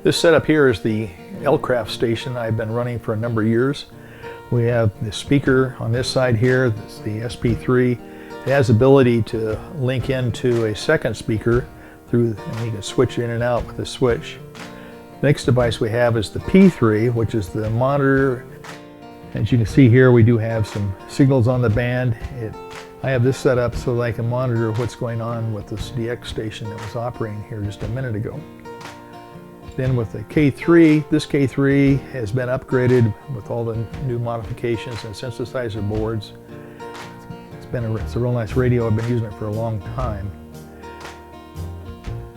This setup here is the L-Craft station I've been running for a number of years. We have the speaker on this side here, it's the SP3. It has the ability to link into a second speaker through, and you can switch in and out with a switch. The next device we have is the P3, which is the monitor. As you can see here, we do have some signals on the band. I have this set up so that I can monitor what's going on with this DX station that was operating here just a minute ago. Then with the K3, this K3 has been upgraded with all the new modifications and synthesizer boards. It's a real nice radio. I've been using it for a long time.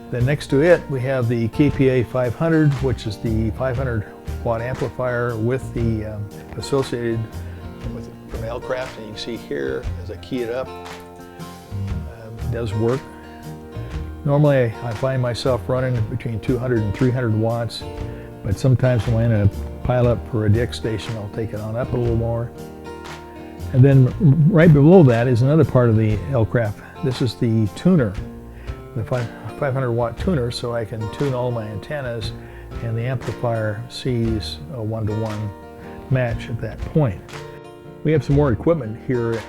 Then next to it, we have the KPA 500, which is the 500 watt amplifier with the associated from L-Craft. And you can see here, as I key it up, it does work. Normally, I find myself running between 200 and 300 watts, but sometimes when I'm in a pile up for a DX station, I'll take it on up a little more. And then right below that is another part of the L-Craft. This is the tuner, the 500 watt tuner, so I can tune all my antennas, and the amplifier sees a one-to-one match at that point. We have some more equipment here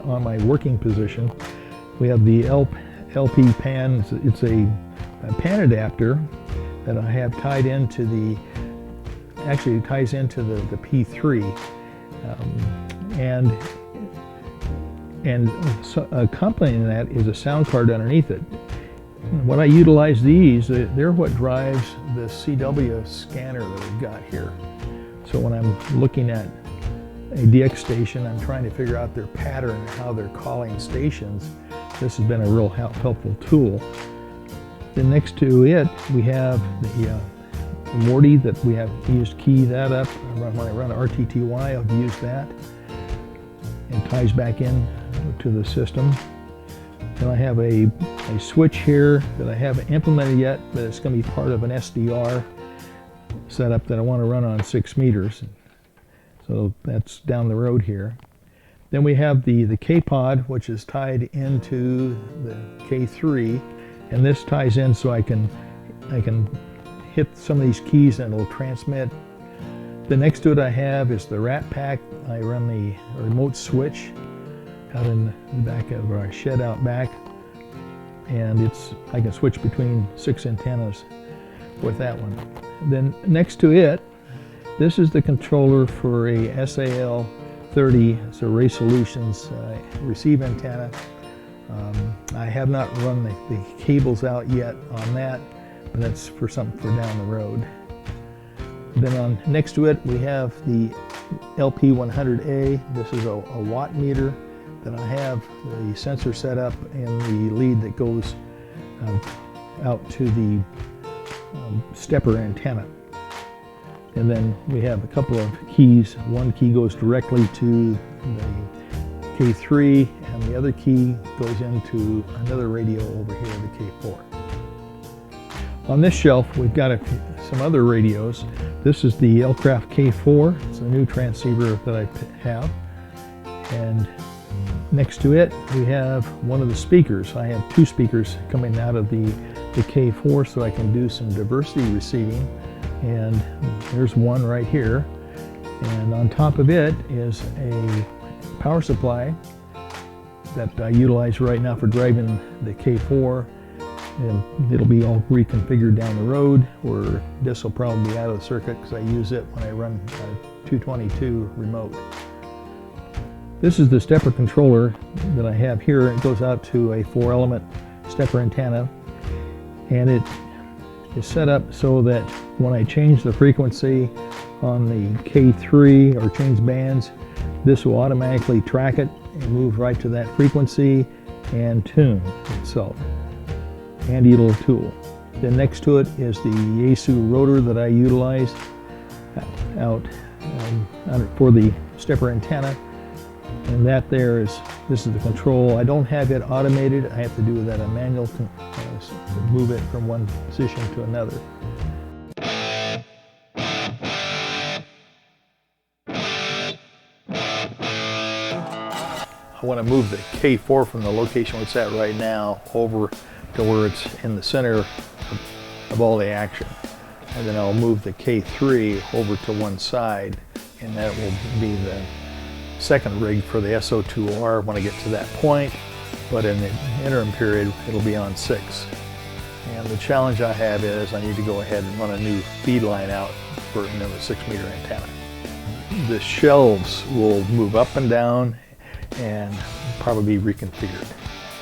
on my working position. We have the LP pan. It's a pan adapter that I have tied into the, actually it ties into the P3, and so accompanying that is a sound card underneath it. When I utilize these, they're what drives the CW scanner that we've got here. So when I'm looking at a DX station, I'm trying to figure out their pattern and how they're calling stations. This has been a real helpful tool. Then next to it, we have the Morty that we have used to key that up. When I run RTTY, I'll use that. It ties back in to the system. Then I have a switch here that I haven't implemented yet, but it's going to be part of an SDR setup that I want to run on 6 meters. So that's down the road here. Then we have the K-Pod, which is tied into the K3, and this ties in so I can hit some of these keys and it'll transmit. The next to it I have is the Rat Pack. I run the remote switch out in the back of our shed out back, and I can switch between 6 antennas with that one. Then next to it, this is the controller for a SAL 30, it's a Ray Solutions receive antenna. I have not run the cables out yet on that, but that's for something for down the road. Then next to it we have the LP100A. This is a watt meter that I have the sensor set up and the lead that goes out to the stepper antenna. And then we have a couple of keys. One key goes directly to the K3, and the other key goes into another radio over here, the K4. On this shelf, we've got some other radios. This is the L-Craft K4. It's a new transceiver that I have. And next to it, we have one of the speakers. I have 2 speakers coming out of the K4 so I can do some diversity receiving. And there's one right here, and on top of it is a power supply that I utilize right now for driving the K4, and it'll be all reconfigured down the road, or this will probably be out of the circuit because I use it when I run a 222 remote. This is the stepper controller that I have here. It goes out to a 4-element stepper antenna, and it is set up so that when I change the frequency on the K3 or change bands, this will automatically track it and move right to that frequency and tune itself. Handy little tool. Then next to it is the Yaesu rotor that I utilize out for the stepper antenna. And this is the control. I don't have it automated. I have to do that a manual to move it from one position to another. I want to move the K4 from the location where it's at right now over to where it's in the center of all the action. and then I'll move the K3 over to one side, and that will be the second rig for the SO2R when I get to that point, but in the interim period it'll be on 6. And the challenge I have is I need to go ahead and run a new feed line out for another 6-meter antenna. The shelves will move up and down and probably be reconfigured.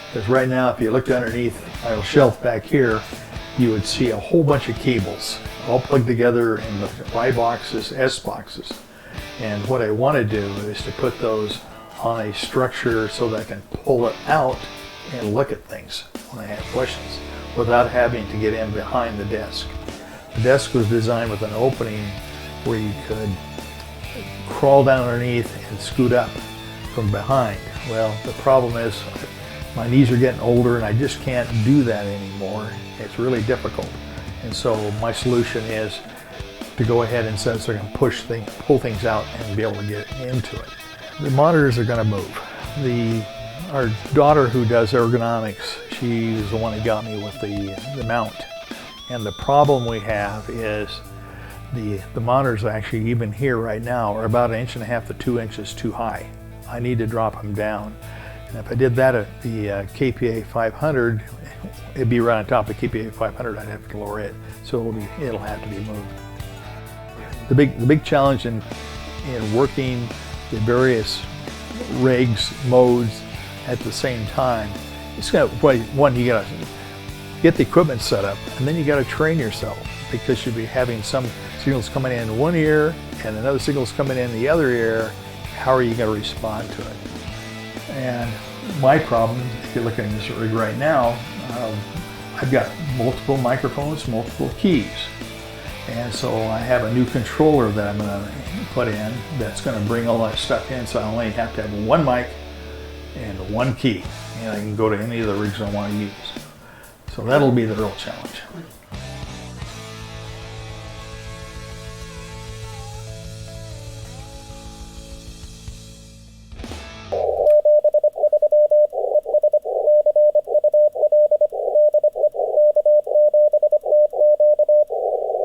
Because right now, if you looked underneath my shelf back here, you would see a whole bunch of cables all plugged together in the Y boxes, S boxes. And what I want to do is to put those on a structure so that I can pull it out and look at things when I have questions without having to get in behind the desk. The desk was designed with an opening where you could crawl down underneath and scoot up from behind. Well, the problem is my knees are getting older and I just can't do that anymore. It's really difficult. And so my solution is to go ahead and so I can pull things out and be able to get into it. The monitors are going to move. Our daughter who does ergonomics, she's the one that got me with the mount. And the problem we have is the monitors actually, even here right now, are about 1.5 inches to 2 inches too high. I need to drop them down. And if I did that at the KPA 500, it'd be right on top of the KPA 500, I'd have to lower it. So it'll have to be moved. The big challenge in working the various rigs, modes at the same time, it's got, one, you gotta get the equipment set up, and then you gotta train yourself, because you'll be having some signals coming in one ear and another signal's coming in the other ear. How are you going to respond to it? And my problem, if you're looking at this rig right now, I've got multiple microphones, multiple keys. And so I have a new controller that I'm going to put in that's going to bring all that stuff in, so I only have to have one mic and one key, and I can go to any of the rigs I want to use. So that'll be the real challenge.